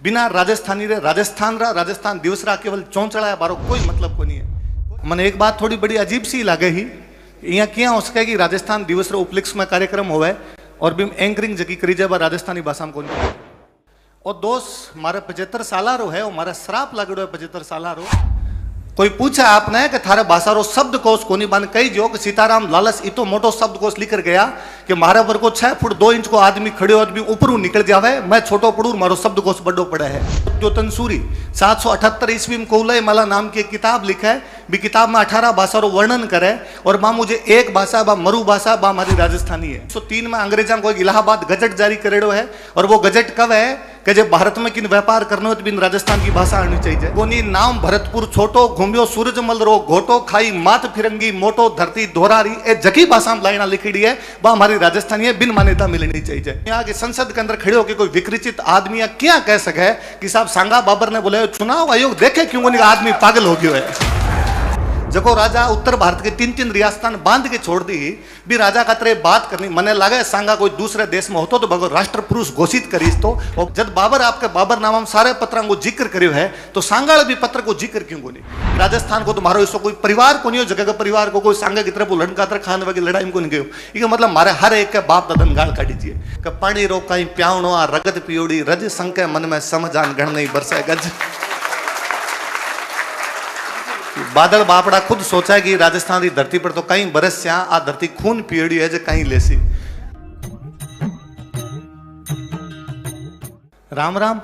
बिना राजस्थानी रे राजस्थान दिवस रा केवल चौंचड़ा बारो कोई मतलब को नहीं है। मैंने एक बात थोड़ी बड़ी अजीब सी लगे ही यहाँ क्या हो सके कि राजस्थान दिवस रो उपलक्ष्य में कार्यक्रम होवे और भी एंकरिंग जगी करी जाए राजस्थानी भाषा में कोनी। और दोस्त मारे 75 साल रो है और मारा श्राप लागड़ो है 75 साल रो। कोई पूछा आपने कि थारे भाषा रो शब्दकोश कोनी बन कही जो कि सीताराम लालच इतो मोटो शब्दकोश लिख गया कि मारा पर को 6 फुट 2 इंच को आदमी खड़े आदमी ऊपर निकल जावे, मैं छोटो पढ़ू मारो शब्दकोश बड़ो पड़ा है। जो तंसूरी 778 ईस्वी में कौलय माला नाम की एक किताब लिखा है, भी किताब में 18 भाषा रो वर्णन करे और मां मुझे एक भाषा बा मरु भाषा बा हमारी राजस्थानी है। 103 में अंग्रेजा को इलाहाबाद गजट जारी करेड़ो है और वो गजट कब है कि जब भारत में किन व्यापार करने हो तो बिन राजस्थान की भाषा आनी चाहिए। कोनी नाम भरतपुर छोटो घूमियो सूरजमल रो घोटो खाई मात फिरंगी मोटो धरती दोहरारी ए जकी भाषा में लाइना लिखी है वह हमारी राजस्थानी है, बिन मान्यता मिलनी चाहिए। यहाँ के संसद के अंदर खड़े होकर कोई विकृचित आदमी क्या कह सके कि साहब सांगा बाबर ने बोले चुनाव आयोग देखे क्यों नहीं आदमी पागल हो गया है। जको राजा उत्तर भारत के 3-3 रियासतान बांध के छोड़ दी भी राजा का तरह बात करनी मने लगे सांगा कोई दूसरे देश में होतो तो भगवान राष्ट्र पुरुष घोषित करीस तो। और जब बाबर आपके बाबर नाम सारे पत्र को जिक्र करियो है तो सांगाल भी पत्र को जिक्र क्यों को नहीं। राजस्थान को तुम्हारो इसको कोई परिवार को नहीं हो, जगह का परिवार को कोई सांगा की तरफ लड़का तरह खान वगैरह लड़ाई में को नहीं गयो। ये मतलब मारे हर एक के बाप दादन गाल काटी दीजिए कि पानी रो कहीं प्यावनो आ रगत पियोड़ी रज संके मन में समझान गण नहीं बरसे गज। बादल बापड़ा खुद सोचा है कि राजस्थान की धरती पर तो कहीं बरस से आ धरती खून पियड़ी है जो कहीं लेसी। राम राम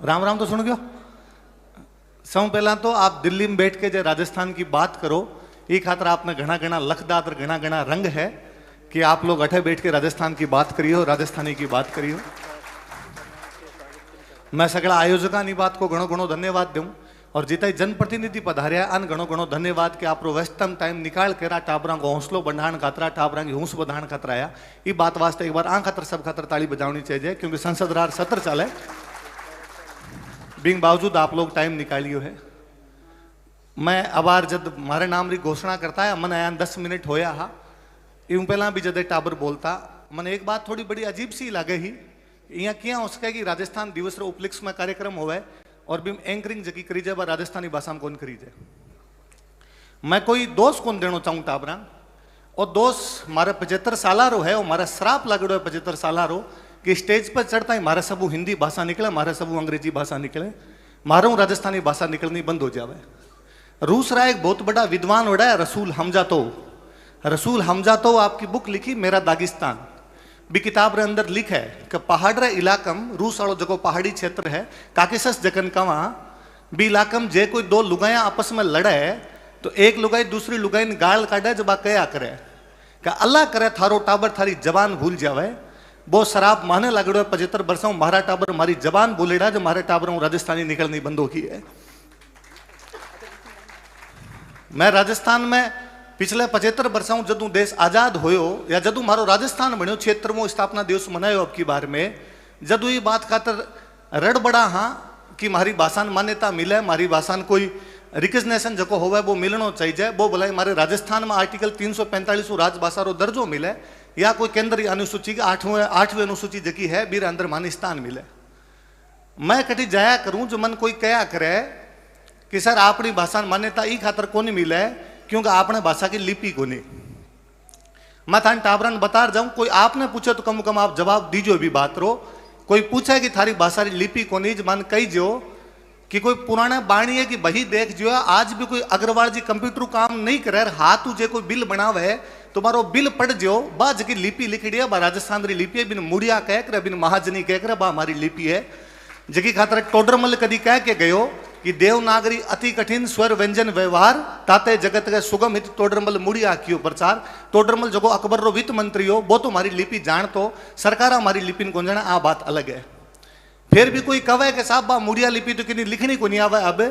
राम राम तो सुन गयो। सब पहला तो आप दिल्ली में बैठ के जो राजस्थान की बात करो ये खातर आपने घना घना लखदात और घना घना रंग है कि आप लोग अठे बैठ के राजस्थान की बात करियो, राजस्थानी की बात करियो। मैं सगड़ा आयोजका नी बात को घणो घणो धन्यवाद दूं और जितना जनप्रतिनिधि पधारिया अन घणो घणो धन्यवाद कि आप वेस्टर्न टाइम निकाल कर टाबरा को हौसलो बढ़ाण खातरा टाबरा की हूस बढ़ाण खातर आया। ये बात वास्ते एक बार आ खातर सब खातर ताली बजावनी चाहिए क्योंकि संसद रार सत्र चले बिंग बावजूद आप लोग टाइम निकालियो है। मैं अबार जब मारे नाम री घोषणा करता है मन आया 10 मिनट होया हा यूं पहला भी जदे टाबर बोलता मन एक बात थोड़ी बड़ी अजीब सी लगे ही यहाँ क्या हो सके कि राजस्थान दिवस रो उपलक्ष्य में कार्यक्रम होवे और भी एंकरिंग जकी करी जाए राजस्थानी भाषा में कौन करी जाए। मैं कोई दोष कौन देना चाहूँ टाबरा और दोष मारे 75 साल रो है और मारा श्राप लागड़ो है 75 साल रो कि स्टेज पर चढ़ता ही मारे सबू हिंदी भाषा निकले, मारे सबू अंग्रेजी भाषा निकले, मारू राजस्थानी भाषा निकलनी बंद हो जाए। रूस रा एक बहुत बड़ा विद्वान उड़ा है रसूल हमजातो आपकी बुक लिखी मेरा दागिस्तान भी किताब रे अंदर लिखा है कि पहाड़ रे इलाकम रूस वालों जगह पहाड़ी क्षेत्र है काकेसस जगन कवा भी इलाकम जे कोई 2 लुगाया आपस में लड़े तो एक लुगाई दूसरी लुगाई ने गाल काटे जब क्या करे कि अल्लाह करे थारो टाबर थारी जबान भूल जावे। वो शराब माने लगड़ो 75 वर्षों मारा टाबर मारी जबान बोलेड़ा जो मारे टाबर राजस्थानी निकलनी बंद हो गई है। मैं राजस्थान में पिछले 75 वर्षों जदू देश आजाद होयो या जदू मारो राजस्थान बनो 76वां स्थापना दिवस मनायो अब की बार में जदू ये बात खातर रड़ बड़ा हाँ कि मारी भाषा मान्यता मिले, मारी भाषा कोई रिकग्नेशन जको होवे वो मिलना चाहिए। वो बोला हमारे राजस्थान में आर्टिकल 345 राजभाषा रो दर्जो मिले या कोई केंद्रीय अनुसूची की 8वीं अनुसूची जकी है बीर अंदर मानिस्तान मिले। मैं कटी जाया करूं जो मन कोई कया करे कि सर अपनी भाषा मान्यता ई खातर को नहीं मिले क्योंकि आपने भाषा की लिपि को नहीं। मैं थान टाबरन बता जाऊं कोई आपने पूछे तो कम कम आप जवाब दीजो भी बात रो। कोई पूछे कि थारी भाषा की लिपि को नहीं मन कही जो कि कोई पुराना बाणी है कि वही देख जो आज भी कोई अग्रवाल जी कंप्यूटर काम नहीं करे हाथ तुझे कोई बिल बनावे तुम्हारो बिल पढ़ जो बाज की लिपि लिख दिया बा राजस्थान री लिपि है बिन मुड़िया कह कर बिन महाजनी कह कर बा हमारी लिपि है जकी खातर टोडरमल कदी कह के गयो कि देवनागरी अति कठिन स्वर व्यंजन व्यवहार ताते जगत के सुगम हित तोडरमल मुड़िया कियो प्रचार। तोडरमल जगो अकबर रो वित्त मंत्री हो वो तो हमारी लिपि जान तो सरकार हमारी लिपि को जाना आ बात अलग है। फिर भी कोई कवे के साहब बा मुड़िया लिपि तो किन्हीं लिखनी को नहीं आवे अब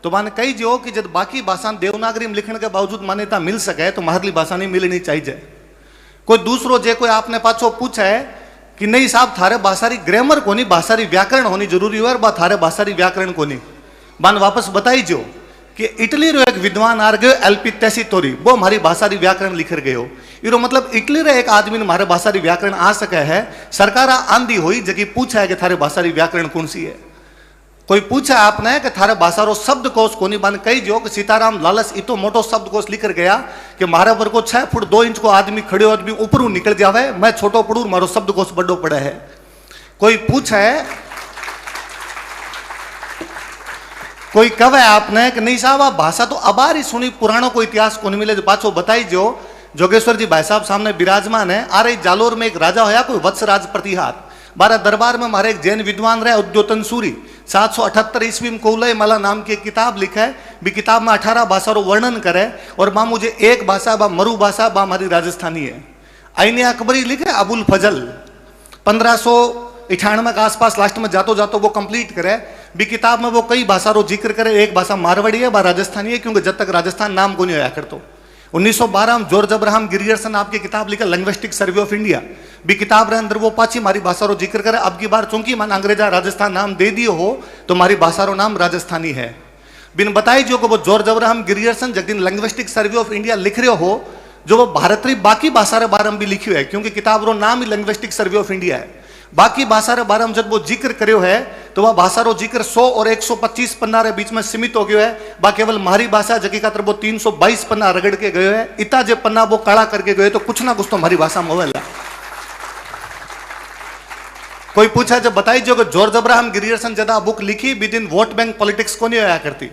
तो माने कही जो कि जब बाकी भाषा देवनागरी में लिखने के बावजूद मान्यता मिल सके तो हमारी भाषा नहीं मिलनी चाहिए। कोई दूसरो जे कोई आपने पाछो पूछा है कि नहीं साहब थारे भाषा री ग्रामर को नहीं भाषा री व्याकरण होनी जरूरी है और थारे भाषा री व्याकरण को नहीं बान वापस बताई जो कि इटली रो एक विद्वान आ गयो एलपी टेसिटोरी वो हमारी भाषा री व्याकरण लिख गयो। इरो मतलब इटली रे एक आदमी ने हमारे भाषा री व्याकरण आ सके है सरकार आंधी हुई जगह पूछा है कि थारे भाषा री व्याकरण कौन सी है। कोई पूछे आपने कि थारे भाषा रो शब्दकोश कोनी बन कही जो कि सीताराम लालच इतो मोटो शब्दकोश लिखकर गया कि मारा पर को 6 फुट 2 इंच को आदमी खड़े आदमी ऊपर निकल जावे, मैं छोटो पड़ू मारो शब्दकोश बड़ो पड़े है। कोई पूछे, कोई कहे आपने कि नहीं साहब भाषा तो अबार ही सुनी, पुराणों को इतिहास को नहीं मिले, पाछो बताई जो जोगेश्वर जी भाई साहब सामने विराजमान है। आ रही जालोर में एक राजा होया कोई वत्सराज प्रतिहार, बारह दरबार में हमारे एक जैन विद्वान रहे उद्योतन सूरी 778 ईस्वी में कौलय माला नाम की एक किताब लिखा है, भी किताब में 18 भाषा रो वर्णन करे और मां मुझे एक भाषा बा मरु भाषा बा हमारी राजस्थानी है। आईने अकबरी लिखे अबुल फजल 1598 के आसपास लास्ट में जातो जातो वो कंप्लीट करे, भी किताब में वो कई भाषा रो जिक्र करे, एक भाषा मारवाड़ी है बा राजस्थानी है, क्योंकि जब तक राजस्थान नाम को नहीं होया करतो। 1912 में जॉर्ज अब्राहम गिरियर्सन आपकी किताब लिखा लिंग्विस्टिक सर्वे ऑफ इंडिया, भी किताब रे अंदर वो पाची मारी भाषा रो जिक्र करे। अब की बार चूंकि मन अंग्रेजा राजस्थान नाम दे दियो हो तो मारी भाषा रो नाम राजस्थानी है। बिन बताई जो को वो जॉर्ज अब्राहम गिरियर्सन जब दिन लिंग्विस्टिक सर्वे ऑफ इंडिया लिख रहे हो, जो वो भारत री बाकी भाषा रे बारे में भी लिखियो है, क्योंकि किताब रो नाम ही लिंग्विस्टिक सर्वे ऑफ इंडिया है। बाकी भाषा रे बारे में जब वो जिक्र करियो है तो वह भाषा रो जिक्र 100 और 125 पन्ना रे बीच में सीमित हो गयो है। बा केवल मारी भाषा जकी खातर वो 322 पन्ना रगड़ के गयो है, इतना जे पन्ना वो काला करके गए तो कुछ ना कुछ तो हमारी भाषा में होवेला। कोई पूछा जब बताई जो कि जॉर्ज अब्राहम गिरियर्सन जदा बुक लिखी बिदिन वोट बैंक पॉलिटिक्स को नहीं आया करती।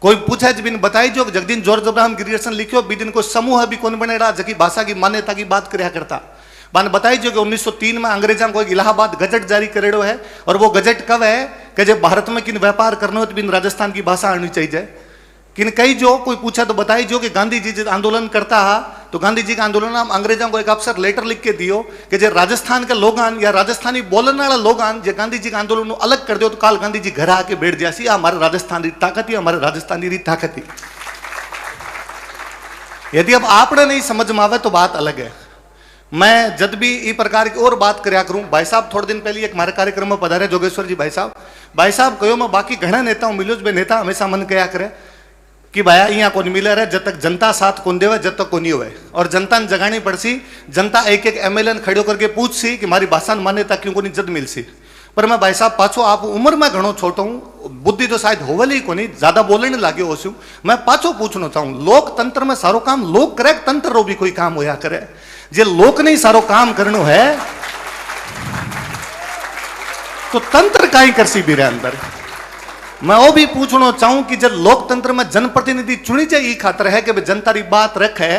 कोई पूछा जब बिन बताई जो जगदीन जॉर्ज अब्राहम गिरियर्सन लिखियो बिदिन को समूह भी कौन बनेगा जकी भाषा की मान्यता की बात करया करता। बान बताई जो कि 1903 में अंग्रेजा को एक इलाहाबाद गजट जारी करेड़ो है, और वो गजट कब है कि जब भारत में किन व्यापार करना हो तो बिन राजस्थान की भाषा आनी चाहिए। किन कई जो कोई पूछा तो बताई जो कि गांधी जी जब आंदोलन करता है तो गांधी जी का आंदोलन में अंग्रेजों को एक अफसर लेटर लिख के दियो कि जो राजस्थान के लोगान या राजस्थानी बोलने वाला लोगान जो गांधी जी का आंदोलन अलग कर दो तो काल गांधी जी घर आके बैठ जासी, हमारे राजस्थानी ताकत ही हमारे राजस्थानी री ताकत ही। यदि अब आपने नहीं समझ में आवे तो बात अलग है। मैं जब भी इस प्रकार की और बात करया करूं, भाई साहब थोड़े दिन पहले एक हमारे कार्यक्रम में पधारे जोगेश्वर जी भाई साहब कहो मैं बाकी घना नेताओं मिलो जो नेता हमेशा मन कया करे कि भाया यहाँ कौन मिले रहे जब तक जनता साथ कौन देवे जब तक कौन नहीं हुए, और जनता ने जगानी पड़सी। जनता एक एक एमएलए खड़ो करके पूछ सी कि हमारी भाषा मान्यता क्यों को नहीं जद मिल सी। पर मैं भाई साहब पाछो आप उम्र में घणो छोटो हूँ, बुद्धि तो शायद होवल ही को नहीं, ज्यादा बोलने लगे हो सू। मैं पाछो पूछना चाहूँ लोकतंत्र में सारो काम लोग करे, तंत्र रो भी कोई काम होया करे। जे लोक नहीं सारो काम करनो है तो तंत्र काई करसी भी अंदर। मैं वो भी पूछना चाहूं कि जब लोकतंत्र में जनप्रतिनिधि चुनी जाए खातर है कि जनता की बात रखे,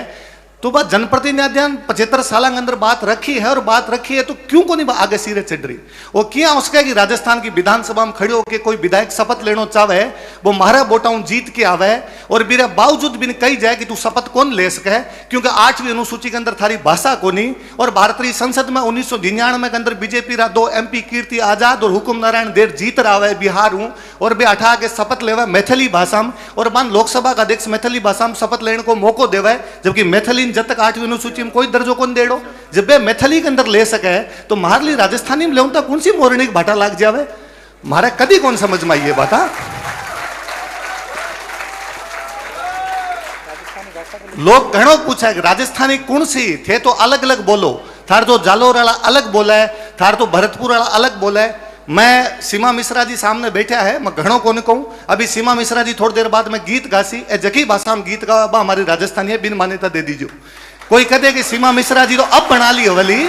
तो वह जनप्रतिनिधि 75 साल के अंदर बात रखी है, और बात रखी है तो क्यों को नहीं आगे सिरे चढ़ रही। वो क्या उसका कि राजस्थान की विधानसभा में खड़े होकर कोई विधायक शपथ लेना चाहे, वो मारा बोटाऊं जीत के आवे और मेरे बावजूद भी कही जाए कि तू शपथ कौन ले सके, क्योंकि 8वीं अनुसूची के अंदर थारी भाषा को नहीं। और भारतीय संसद में 1999 के अंदर बीजेपी रा 2 MP कीर्ति आजाद और हुकुम नारायण देर जीत रहा है बिहार हूं, और वे अठा के शपथ लेवा मैथिली भाषा में, और मान लोकसभा का अध्यक्ष मैथिली भाषा में शपथ लेने को मौको देवा, जबकि मैथिली जब तक 8वीं अनुसूची में कोई दर्जो कौन देड़ो। जब वे मैथिली के अंदर ले सके तो मार ली राजस्थानी में लेऊं तो कौन सी मोरनी भाटा लाग जावे, मारे कभी कौन समझ में आई ये बात। लोग घणो पूछा कि राजस्थानी कौन सी थे तो अलग अलग बोलो, थार तो जालोर वाला अलग बोला है, थार तो भरतपुर वाला अलग बोला है। मैं सीमा मिश्रा जी सामने बैठा है, मैं घणो को कहूं। अभी सीमा मिश्रा जी थोड़ी देर बाद में गीत गासी, जकी भाषा में गीत गा हमारी राजस्थानी है, बिन मान्यता दे दीजिए। कोई कहते कि सीमा मिश्रा जी तो अब बना ली हवली,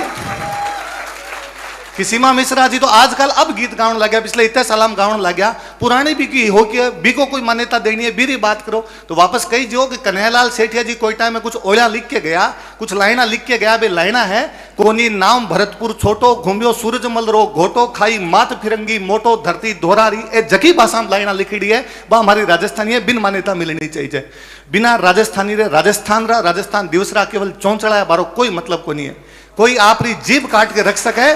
कि सीमा मिश्रा जी तो आजकल अब गीत गाने लग गया, पिछले इतने साल में गाने लग गया, पुरानी भी की हो के भी को कोई मान्यता देनी है बीरी बात करो। तो वापस कही जो कि कन्हैयालाल सेठिया जी कोयटा में कुछ ओला लिख के गया, कुछ लाइना लिख के गया, बे लाइना है कोनी नाम भरतपुर छोटो घूमियो सूरजमल रो घोटो खाई मात फिरंगी मोटो धरती दोहरारी, ए जकी भाषा में लाइना लिखी है वह हमारी राजस्थानी है, बिन मान्यता मिलनी चाहिए। बिना राजस्थानी रे राजस्थान दिवस रा केवल चौंचड़ा है, बारो कोई मतलब को नहीं है। कोई आपरी जीभ काट के रख सके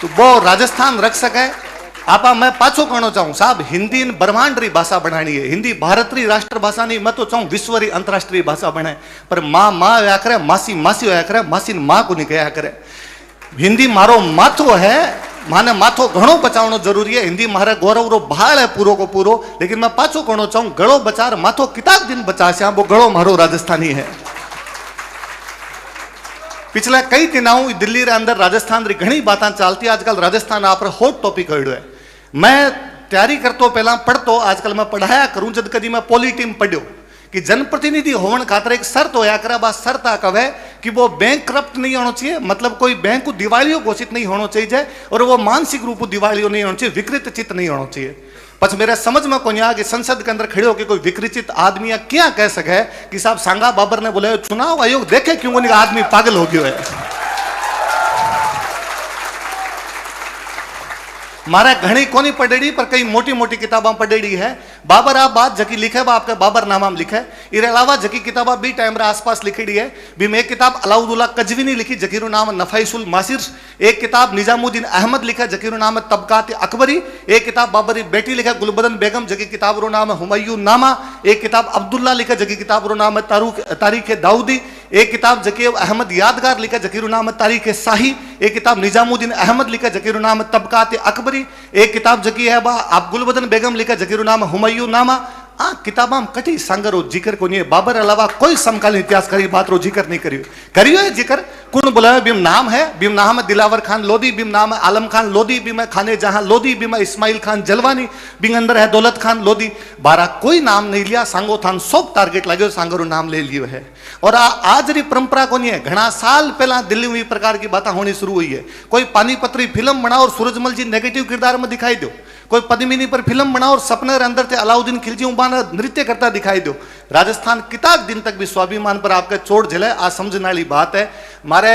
तो वो राजस्थान रख सके। आपा मैं पाछो कहना चाहूं साहब, हिंदी ब्रह्मांड री भाषा बनानी है, हिंदी भारत री राष्ट्रभाषा नहीं, मैं तो चाहूं विश्व री अंतरराष्ट्रीय भाषा बने। पर माँ माँ होया करे, मासी मासी होया करे, मासी माँ को नहीं कहा करे। हिंदी मारो माथो है, माने माथो घणो बचावनो जरूरी है। हिंदी मारे गौरव रो भाड़ है पूरो को पूरो, लेकिन मैं पाछो कहना चाहूं गड़ो बचार माथो किताब दिन बचा, वो गड़ो मारो राजस्थानी है। पिछले कई दिनों दिल्ली रे अंदर राजस्थान री घनी बातें चलती। आजकल राजस्थान आप हॉट टॉपिक हो है। मैं तैयारी करतो पहला पढ़तो, आजकल मैं पढ़ाया करूं। जब कभी मैं पोली टीम पढ़ो कि जनप्रतिनिधि होने खातर एक शर्त होया करे, बस शर्त आ कवे कि वो बैंक करप्ट नहीं होना चाहिए, मतलब कोई बैंक को दिवालियों घोषित नहीं होना चाहिए, और वो मानसिक रूप दिवालियों नहीं होना चाहिए, विकृत चित्त नहीं होना चाहिए। पछ मेरे समझ में को कि संसद के अंदर खड़े होकर कोई विकृत आदमी क्या कह सके कि साहब सांगा बाबर ने बोला चुनाव आयोग देखे क्यों नहीं, आदमी पागल हो गया है। मारे घनी कोनी पढ़ेड़ी पर कई मोटी मोटी किताबा पढ़ेड़ी है। बाबर आप बात जकी लिखे बा आपके बाबर नामा में लिखे। इरे अलावा जकी किताबा बी टाइम रे आसपास लिखेड़ी है। भी में एक किताब अलाउद्दौला कजवीनी लिखी जकीरो नाम नफाइसुल मासिर। एक किताब निजामुद्दीन अहमद लिखा जकीरो नाम तबकात अकबरी। एक किताब बाबरी बेटी लिखा गुलबदन बेगम जकी किताब रो नाम हुमायूं नामा। एक किताब अब्दुल्ला लिखा जकी किताब रो नाम तारीख दाऊदी। एक किताब जकीर अहमद यादगार लिखा जकीरो नाम तारीख शाही। एक किताब निजामुद्दीन अहमद लिखा जकीरो नाम तबकात अकबरी। एक किताब जकी है बा आप गुलबदन बेगम लिखा जकीरो नाम हुमायूं नामा। आ किताबा कटी सांगरो जिक्र को नहीं। बाबर अलावा कोई समकालीन इतिहास करी बात रो जिक्र नहीं करियो है जिक्र। कौन बुलाया बिम नाम है, बिम नाम है दिलावर खान लोधी, बिम नाम है आलम खान लोधी, बिम खाने जहां लोधी, बिम इस्माइल खान जलवानी, बिंग अंदर है दौलत खान लोधी। बारह कोई नाम नहीं लिया, सांगो थान सब टारगेट लगे सांगरो नाम ले लियो है। और आज री परंपरा को नहीं है। घना साल पहला दिल्ली में प्रकार की बातें होनी शुरू हुई है। कोई पानीपत्री फिल्म बनाओ और सूरजमल जी नेगेटिव किरदार में दिखाई दो। कोई पद्मिनी पर फिल्म बनाओ और सपने अंदर थे अलाउद्दीन खिलजी उबाना नृत्य करता दिखाई दो। राजस्थान किताब दिन तक भी स्वाभिमान पर आपके चोट झेले आ समझने वाली बात है। मारे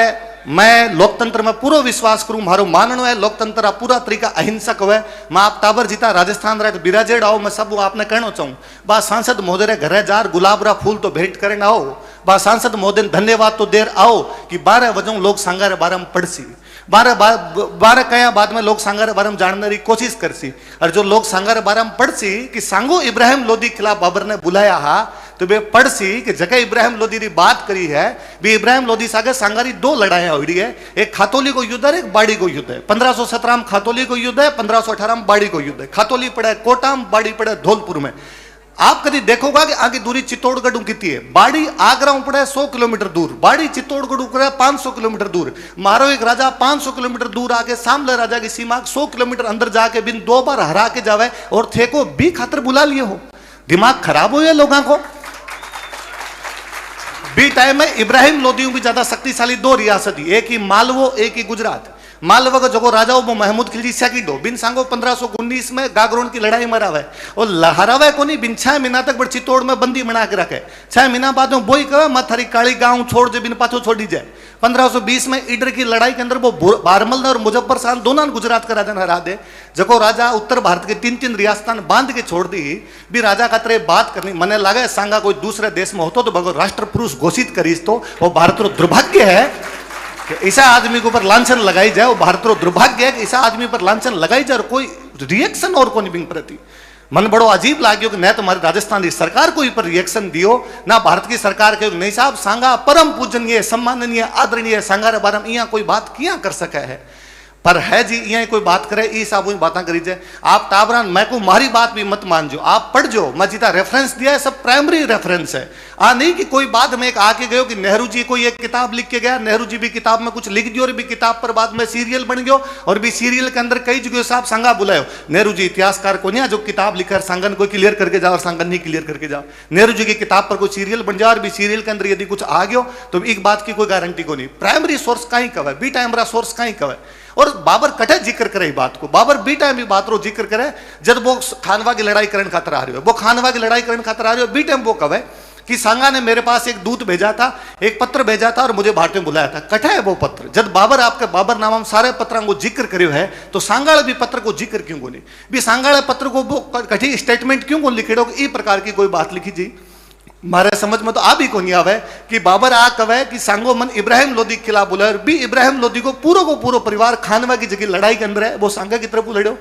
मैं लोकतंत्र में पूरा विश्वास करूं, मारो माननो है लोकतंत्र पूरा तरीका अहिंसक हुए। मैं आप ताबर जीता राजस्थान रहे बिराजेड़ आओ, मैं सब आपने कहना चाहूं बा सांसद महोदय घरे जार गुलाबरा फूल तो भेंट करे ना आओ। बा सांसद महोदय धन्यवाद तो देर आओ कि 12 बजे लोग सांगारे बारे में पढ़सी। 12 कया बाद में लोग सांगारे बारे में जानने की कोशिश करसी। और जो लोग सांगारे बारे में पढ़सी कि सांगो इब्राहिम लोधी खिलाफ बाबर ने बुलाया हा, तो वे पढ़सी कि जगह इब्राहिम लोधी की बात करी है। भी इब्राहिम लोधी सागे सांगारी 2 लड़ाइयां हुई है। एक खातोली को युद्ध है, एक बाड़ी को युद्ध है। 1517 में खातोली को युद्ध है, 1518 में बाड़ी को युद्ध है। खातोली पड़ा है कोटा में, बाड़ी पड़ा है धौलपुर में। आप कभी देखोगा कि आगे दूरी चित्तौड़गढ़ कितनी है। बाड़ी आगरा पड़ा है 100 किलोमीटर दूर, बाड़ी चित्तौड़गढ़ पड़ा है 500 किलोमीटर दूर। मारो एक राजा 500 किलोमीटर दूर आके सामले राजा की सीमा 100 किलोमीटर अंदर जाके बिन 2 बार हरा के जावे और थे को भी खातर बुला लिए हो। दिमाग खराब हो या लोगों को। बी टाइम में इब्राहिम लोधी भी ज्यादा शक्तिशाली 2 रियासत ही, एक ही मालवो एक ही गुजरात। मालवा का जो राजा वो महमूद खिलजी सेकंड हो। बिन सांगो 1519 में गागरोन की लड़ाई मरावे और हरावे को नहीं। बिन 6 महीना तक बड़ चित्तौड़ में बंदी बना के रखे। 6 महीना बाद में बोई कहे मत थारी काली गांव छोड़ दे, बिन पाछो छोड़ी जाए। 1520 में ईडर की लड़ाई के अंदर वो बारमल और मुजफ्फर शाह दोनों गुजरात का राजा ने हरा दे। जको राजा उत्तर भारत के 3-3 रियासतान बांध के छोड़ दी। भी राजा का तरह बात करनी मने लगे सांगा कोई दूसरे देश में होतो तो भगवान राष्ट्र पुरुष घोषित करीस तो वो भारत रो दुर्भाग्य है कि ऐसा आदमी के ऊपर लांछन लगाई जाए। वो भारत रो दुर्भाग्य है कि ऐसा आदमी पर लांछन लगाई जाए और कोई रिएक्शन और कोई बिंग प्रति। मन बड़ो अजीब लाग्यो कि न तुम्हारी राजस्थान की सरकार को पर रिएक्शन दियो ना भारत की सरकार के नहीं साहब सांगा परम पूजनीय सम्माननीय आदरणीय सांगारे बारे में यहाँ कोई बात किया कर सके है। पर है जी यहाँ कोई बात करे इस आप बात करी जाए। आप ताबरान मैं को मारी बात भी मत मान जो, आप पढ़ जो। मैं जीता रेफरेंस दिया है सब प्राइमरी रेफरेंस है। नहीं कि कोई बाद में एक आके गयो कि नेहरू जी कोई एक किताब लिख के गया, नेहरू जी भी किताब में कुछ लिख दियो और भी किताब पर बाद में सीरियल बन गयो और भी सीरियल के अंदर कई जगह साहब सांगा बुलायो। नेहरू जी इतिहासकार को नहीं जो किताब लिखकर सांगन को क्लियर करके जाओ और सांगन नहीं क्लियर करके जाओ। नेहरू जी की किताब पर कोई सीरियल बन जाओ और भी सीरियल के अंदर यदि कुछ आ गयो तो एक बात की कोई गारंटी को नहीं। प्राइमरी सोर्स का ही कवे, बी टाइम सोर्स का ही कवे। और बाबर कटे जिक्र करे बात को, बाबर बी टाइम भी बात रो जिक्र करे जब वो खानवा की लड़ाई करने खातर आ रही हो। वो खानवा की लड़ाई करने खातर आ रही हो बी टाइम वो कवे कि सांगा ने मेरे पास एक दूत भेजा था, एक पत्र भेजा था और मुझे भारत में बुलाया था। कटा है वो पत्र। जब बाबर आपके बाबर नाम सारे पत्रों को जिक्र करियो है तो सांगाड़ भी पत्र को जिक्र क्यों को नहीं। भी सांगाड़ पत्र को वो कठी स्टेटमेंट क्यों को लिखेड़ो ई प्रकार की कोई बात लिखी जी। मारे समझ में तो आ भी को नहीं आवे कि बाबर आ कवे कि सांगो मन इब्राहिम लोधी के खिलाफ बुलाए। भी इब्राहिम लोधी को पूरो परिवार खानवा की जगह लड़ाई के अंदर है वो सांगा की तरफ लड़ो।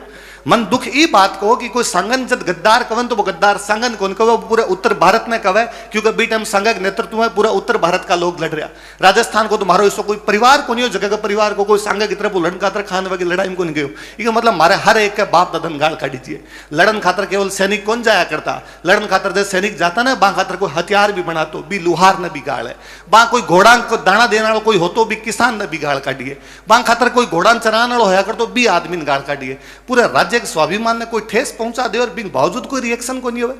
मन दुख ई बात को कि कोई संगन जब गद्दार कवन तो वो गद्दार संगन कौन कवे पूरे उत्तर भारत में कवे क्योंकि बी टाइम संघ के नेतृत्व में पूरा उत्तर भारत का लोग लड़ रहा। राजस्थान को तुम्हारो इसको कोई परिवार को नहीं हो, जगह का परिवार को कोई संघ की तरफ लड़न खातर खानवा की लड़ाई में को नहीं गयो। ये मतलब मारे हर एक का बाप दादन गाल काट दीजिए। लड़न खातर केवल सैनिक कौन जाया करता, लड़न खातर जब सैनिक जाता ना बा खातर कोई हथियार भी बनातो बी लुहार ने बिगाड़ है। बा कोई घोड़ा को दाना देने वाला कोई होतो बी किसान ने बिगाड़ काटिए। बा खातर कोई घोड़ा चराने वाला होया करतो बी आदमी ने गाड़ काटिए। पूरे राज्य के स्वाभिमान ने कोई ठेस पहुंचा दे और बिन बावजूद कोई रिएक्शन को नहीं हो।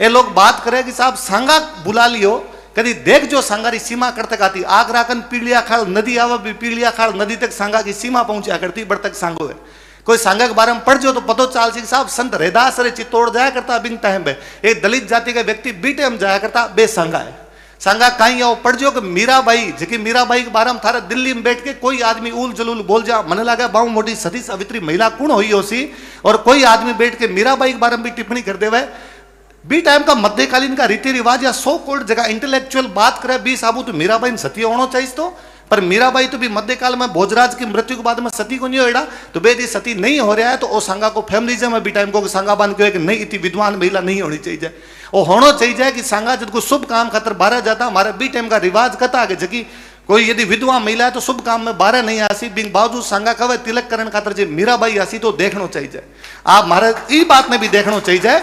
ये लोग बात करे कि साहब सांगा बुला लियो, कभी देख जो सांगारी सीमा करते आती आगरा कन पीलिया खाल नदी आवा भी पीलिया खाल नदी तक सांगा की सीमा पहुंचा करती बड़ तक सांगो है। कोई सांगा के बारे में पढ़ जो तो पतो चाल सिंह साहब संत रैदास रे चित्तौड़ जाया करता बिन टाइम पे एक दलित जाति का व्यक्ति बी टाइम जाया करता बे सांगा है। सांगा कहीं आओ पढ़ जो कि मीराबाई जी मीराबाई के बारे में थारा दिल्ली में बैठ के कोई आदमी उल जलूल बोल जा मन लगा बाऊ मोटी सती सावित्री महिला कौन हुई होसी और कोई आदमी बैठ के मीराबाई के बारे में भी टिप्पणी कर देवे। बी टाइम का मध्यकालीन का रीति रिवाज या सो कोल्ड जगह इंटेलेक्चुअल बात करे बी साबू तो मीराबाई सती होना चाहिए तो पर मीराबाई तो भी मध्यकाल में भोजराज की मृत्यु के बाद में सती को नहीं होएगा तो बेदी सती नहीं हो रहा है तो ओ सांगा को फेमलिज्म है बी टाइम को सांगा बांध के नहीं इतनी विद्वान महिला नहीं होनी चाहिए। वो होना चाहिए कि सांगा जब को शुभ काम खातर बारह जाता हमारे बी टाइम का रिवाज कता आगे जबकि कोई यदि विधवा महिला है तो शुभ काम में बारह नहीं आसी बिन बावजूद सांगा कवे तिलक करण खातर जो मीराबाई आसी तो देखना चाहिए। आप मारे ई बात में भी देखना चाहिए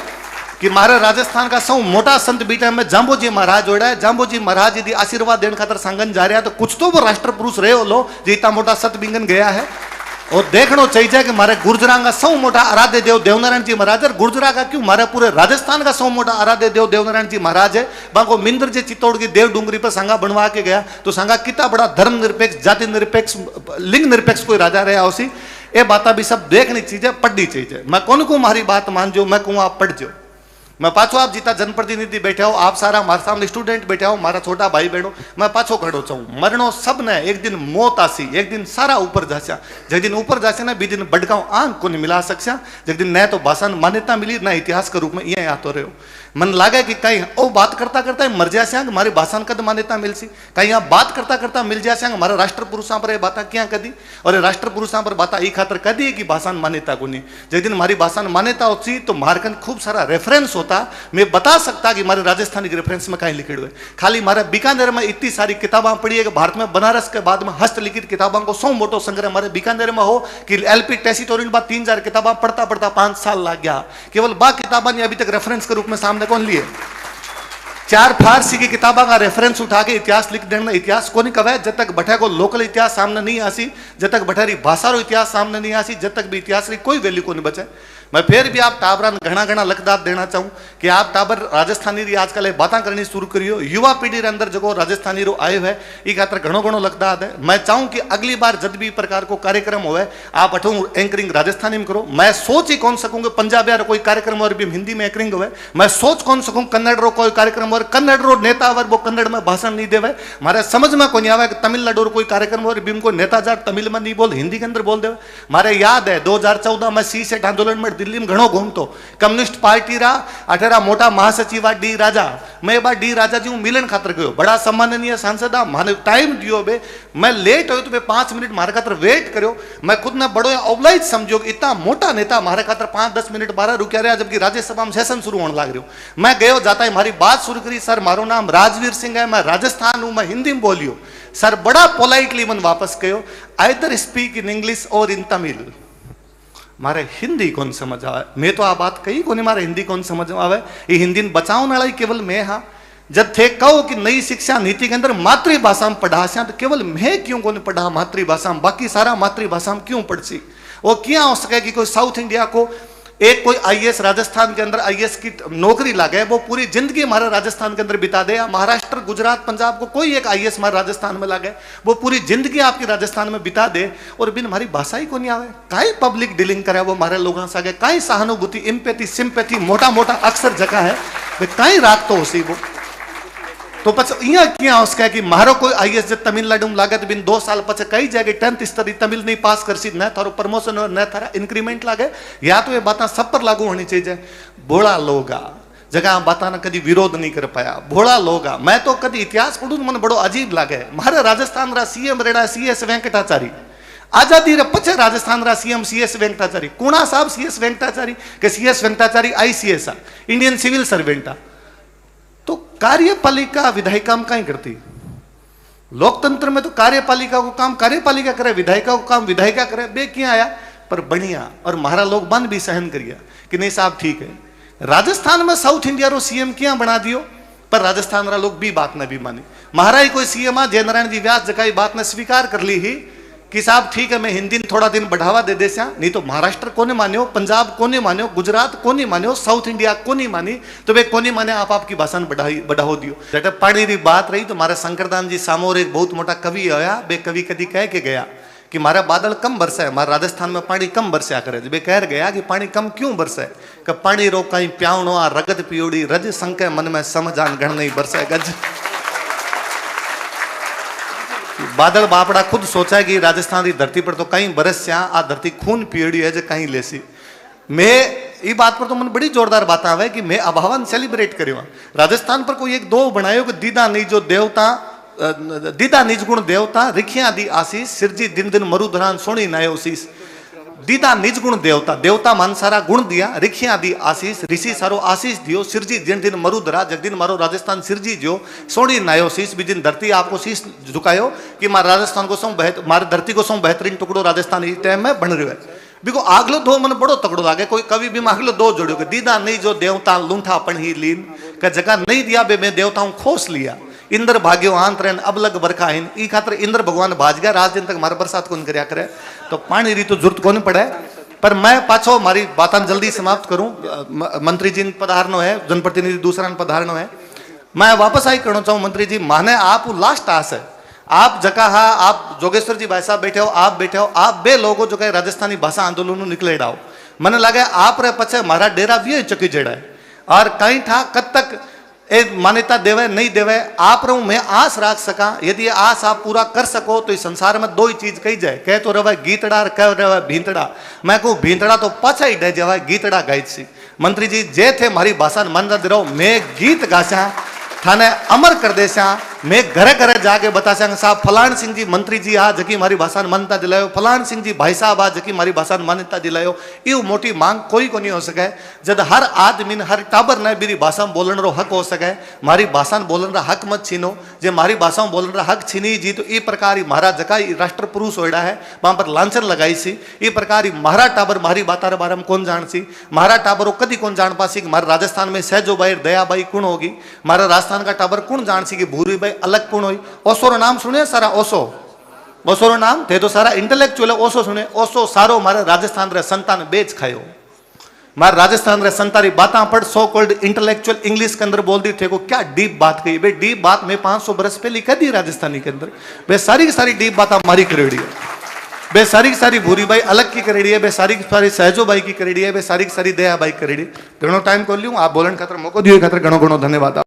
कि मारे राजस्थान का सौ मोटा संत बीटा में जाम्बोजी महाराज जोड़ा है। जाम्बोजी महाराज यदि आशीर्वाद देने खातर सांगन जा रहा है तो कुछ तो वो राष्ट्र पुरुष रहे हो लो जो इतना मोटा सत बिंगन गया है। और देखना चाहिए कि मारे गुर्जरा का सौ मोटा आराध्य देव देवनारायण जी महाराज और गुर्जरा का क्यों मारे पूरे राजस्थान का सौ मोटा आराध्य देव देवनारायण जी महाराज है। बाको मिंदर जी चित्तौड़ की देव डूंगरी पर सांगा बनवा के गया तो सांगा कितना बड़ा धर्म निरपेक्ष जाति निरपेक्ष लिंग निरपेक्ष कोई राजा रहा उसी ये बात भी सब देखनी चाहिए पढ़नी चाहिए। मैं कौन को हमारी बात मान जो मैं कहूँ आप पढ़ जो। मैं पाछो आप जीता जनप्रतिनिधि बैठे हो आप सारा हमारे सामने स्टूडेंट बैठे हो मारा छोटा भाई बहनों मैं पाछो खड़ो चाहूँ मरणो सब ने एक दिन मौत आसी एक दिन सारा ऊपर जासा जब दिन ऊपर जासे ना बी दिन बड़गांव आंख को नहीं मिला सकसा जब दिन न तो भाषा मान्यता मिली न इतिहास के रूप में ये आतो रहो। मन लागे कि कहीं ओ बात करता करता मर जाए हमारी भाषा कद मान्यता मिल सी कहीं यहाँ बात करता करता मिल जाए हमारे राष्ट्र पुरुषों पर बात क्या कदी और राष्ट्र पुरुषों पर बात ई खातर कदी कि भाषा मान्यता को नहीं जिस दिन हमारी भाषा मान्यता होती तो मारकन खूब सारा रेफरेंस होता मैं बता सकता कि हमारे राजस्थानी के रेफरेंस में कहीं लिखे हुए खाली हमारे बीकानेर में इतनी सारी किताबें पढ़ी है कि भारत में बनारस के बाद में हस्तलिखित किताबों को सौ मोटो संग्रह हमारे बीकानेर में हो कि एलपी टेसिटोरियन बाद 3,000 किताबें पढ़ता पढ़ता 5 साल लग गया केवल बा किताबें अभी तक रेफरेंस के रूप में सामने कौन लिए 4 फारसी की किताबों का रेफरेंस उठा के इतिहास लिख देना इतिहास को नहीं कहे जब तक बठे को लोकल इतिहास सामने नहीं आसी जब तक बठेरी भाषा रो इतिहास सामने नहीं आसी जब तक भी इतिहास की कोई वैल्यू को नहीं बचे। मैं फिर भी आप टाबरा घना घना लकदार देना चाहूँ कि आप टाबर राजस्थानी री आजकल बातें करनी शुरू करियो युवा पीढ़ी के अंदर जो राजस्थानी रो आयो है ये खातर घणो घणो लकदार है। मैं चाहूँ कि अगली बार जब भी प्रकार को कार्यक्रम होवे आप अठू एंकरिंग राजस्थानी में करो। मैं सोच ही कौन सकूंगा पंजाबी रो कोई कार्यक्रम और भी हिंदी में एंकरिंग होवे मैं सोच कौन सकूँ कन्नड़ रो कोई कार्यक्रम और कन्नड़ रो नेता और वो कन्नड़ में भाषण नहीं देवे हमारे समझ में को नहीं आवे तमिलनाडु रो कोई कार्यक्रम और भी को नेता जार तमिल में नहीं बोल हिंदी के अंदर बोल देवे। हमारे याद है 2014 में सी सेट आंदोलन में दिल्ली में घणो घूमतो कम्युनिस्ट पार्टी रा अठेरा मोटा महासचिव डी राजा मैं बा डी राजा जी मिलन खातर गयो बड़ा सम्माननीय सांसद माने टाइम दियो बे मैं लेट हो तो बे 5 मिनट मारे खातर वेट करो मैं खुद ने बड़ो ऑब्लाइज समझो इतना मोटा नेता मारे खातर 5-10 मिनट 12 रुकिया रहा जबकि राज्यसभा में सेशन शुरू होने लग रही मैं गयो जाता है हमारी बात शुरू करी सर मारो नाम राजवीर सिंह है मैं राजस्थान हूं मैं हिंदी में बोलियो सर बड़ा पोलाइटली मन वापस गयो आइदर स्पीक इन इंग्लिश और इन तमिल मारे हिंदी कौन समझ आवे मैं तो आ बात कही को नहीं मारे हिंदी कौन समझ आवे ये हिंदी बचाओ नाला केवल मैं हाँ जब थे कहो कि नई शिक्षा नीति के अंदर मातृभाषा में पढ़ा तो केवल मैं क्यों को नहीं पढ़ा मातृभाषा में बाकी सारा मातृभाषा में क्यों पढ़ सी वो क्या हो सके कि कोई साउथ इंडिया को एक कोई आईएएस राजस्थान के अंदर आईएएस की नौकरी लगे वो पूरी जिंदगी हमारे राजस्थान के अंदर बिता दे या महाराष्ट्र गुजरात पंजाब को कोई एक आईएएस हमारे राजस्थान में लगे वो पूरी जिंदगी आपकी राजस्थान में बिता दे और बिन हमारी भाषा ही को नहीं आवे काई पब्लिक डीलिंग करे वो हमारे लोगों से आगे काई सहानुभूति इम्पैथी सिंपैथी मोटा मोटा अक्सर जगह है काई रात तो होसी वो तो पछ इं क्या उसका कि मारो कोई आईएएस जब तमिलनाडु में लागे तो बिन 2 साल पचे कई जगह 10th स्तर तमिल नहीं पास कर सी न थारो प्रमोशन और न थारा इंक्रीमेंट लागे या तो ये बातें सब पर लागू होनी चाहिए। भोला लोग जगह बाता ना कभी विरोध नहीं कर पाया भोला लोग मैं तो कभी इतिहास पढ़ू मन बड़ो अजीब लागे मारे राजस्थान रा सीएम रेड़ा CS वेंकटाचारी आजादी रे पछे राजस्थान रा सीएम CS वेंकटाचारी कुणा साहब CS वेंकटाचारी के CS Venkatachari ICS Indian civil servant तो कार्यपालिका विधायिका में कहीं करती लोकतंत्र में तो कार्यपालिका को काम कार्यपालिका करे विधायिका को काम विधायिका करे बे क्या आया पर बढ़िया और महारा लोग बन भी सहन करिया कि नहीं साहब ठीक है। राजस्थान में साउथ इंडिया रो सीएम क्या बना दियो पर राजस्थान वाला लोग भी बात न भी मानी। महाराज कोई सीएम जय नारायण जी व्यास जकाई बात ने स्वीकार कर ली ही कि साहब ठीक है मैं हिंदी थोड़ा दिन बढ़ावा दे दे, नहीं तो महाराष्ट्र को नहीं मान्यो, पंजाब को नहीं मान्यो, गुजरात को नहीं मान्यो, साउथ इंडिया को नहीं मानी, तो वे को नहीं माने आप आपकी भाषा बढ़ाओ दियो। जट पानी की बात रही तो मारे शंकरदान जी सामोर एक बहुत मोटा कवि आया, वे कवि कदी कह के गया कि मारा बादल कम बरसा है, हमारे राजस्थान में पानी कम बरसा करे। वे कह गया कि पानी कम क्यों बरसा है, कि पानी रो कहीं प्यावणो आ रगत पियोड़ी रज संके मन में समझान गण नहीं बरसा गज। बादल बापड़ा खुद सोचा कि राजस्थान की धरती पर तो कहीं बरस से आ धरती खून पियड़ी है जो कहीं लेसी। मैं ये बात पर तो मन बड़ी जोरदार बात आवे कि मैं अभावन सेलिब्रेट करूँ राजस्थान पर कोई एक दो बनायो कि दीदा नहीं जो देवता दीदा निज गुण देवता रिखिया दी आशीष सिरजी दिन दिन मरुधरान सोनी नायो शीश। दीदा निज गुण देवता, देवता मान सारा गुण दिया, रिखिया दी आशीष ऋषि सारो आशीष दियो, सिरजी दिन दिन मरुधरा जगदिन मारो राजस्थान सिरजी जो सोनी नायो शीश। भी दिन धरती आपको शीश झुकायो कि मारे राजस्थान को सौ मारे धरती को सौ बेहतरीन टुकड़ो राजस्थान इस टाइम में बन रहा है। बिको आगलो दो मन बड़ो तकड़ो लागे, कोई कवि भी आगलो दो जोड़ो कि दीदा नहीं जो देवता लूंठा पण ही लीन का जगह नहीं दिया बे मैं देवताओं खोस लिया। इंद्र भाग्यो आंतरन अब लग बरखा हिन ई खातर इंद्र भगवान भाज गया रात दिन तक मारे बरसात कौन करया करे, तो पानी री तो जरूरत कौन पड़े। पर मैं पाछो मारी बातां जल्दी समाप्त करूं, मंत्री जी पधारनो है, जनप्रतिनिधि दूसरा पधारनो है। मैं वापस आई करना चाहूँ मंत्री जी, माने आप लास्ट आस है, आप जका आप जोगेश्वर जी भाई साहब बैठे हो, आप बैठे हो, आप बे लोगों जो कहे राजस्थानी भाषा आंदोलन निकले डाओ। मने लगे आप रे पछे मारा डेरा भी चकी जेड़ा है और कहीं था कद तक एक मान्यता देवे नहीं देवे आप रू मैं आस रख सका। यदि आस आप पूरा कर सको तो इस संसार में दो ही चीज कही जाए, कह तो रहे गीतड़ा और कह रहे भींतड़ा। मैं कहूँ भींतड़ा तो पाछा ही डे जाए गीतड़ा गाई सी। मंत्री जी जे थे मारी भाषा मन दे रहो, मैं गीत गासा थाने अमर कर देसा, मैं घरे घरे जाके बतासा साहब फलान सिंह जी मंत्री जी आ जकी मारी भाषा मान्यता दिलायो, फलान सिंह जी भाई साहब आ जकी मारी भाषा मान्यता दिलायो। ये मोटी मांग कोई को नहीं हो सके जब हर आदमी ने हर टाबर ने मेरी भाषा में बोलने रो हक हो सके। मारी भाषा में बोलने रा हक मत छीनो, जे मारी भाषा में बोलने रा हक छीनी जी तो ये प्रकार महाराज जका राष्ट्र पुरुष होड़ा है वहां पर लांछन लगाई सी। ये प्रकार महारा टाबर मारी बाता बारे में कौन जान सी, महारा टाबर कदी कौन जान पासी कि मारे राजस्थान में सहजोबाई दयाबाई कौन होगी, मारे राजस्थान का टाबर कौन जान सी कि भूरी भाई अलग कौन हुई। ओसो नाम सुने सारा, ओसो ओसो नाम थे तो सारा इंटेलेक्चुअल ओसो सुने। ओसो सारो मारे राजस्थान रे संतान बेच खायो, मारे राजस्थान रे संतारी बाता पढ़ सो कॉल्ड इंटेलेक्चुअल इंग्लिश के अंदर बोल दी थे को क्या डीप बात कही बे। डीप बात में 500 बरस पहले कह दी राजस्थानी के अंदर, बे सारी की सारी डीप बात हमारी करेड़ी है, बे सारी की सारी भूरी बाई अलग की करेड़ी है, बे सारी की सारी सहजो बाई की करेड़ी है, बे सारी की सारी दया बाई करेड़ी। घणो टाइम को लियो आप बोलन खातर मौको दियो खातर घणो घणो धन्यवाद।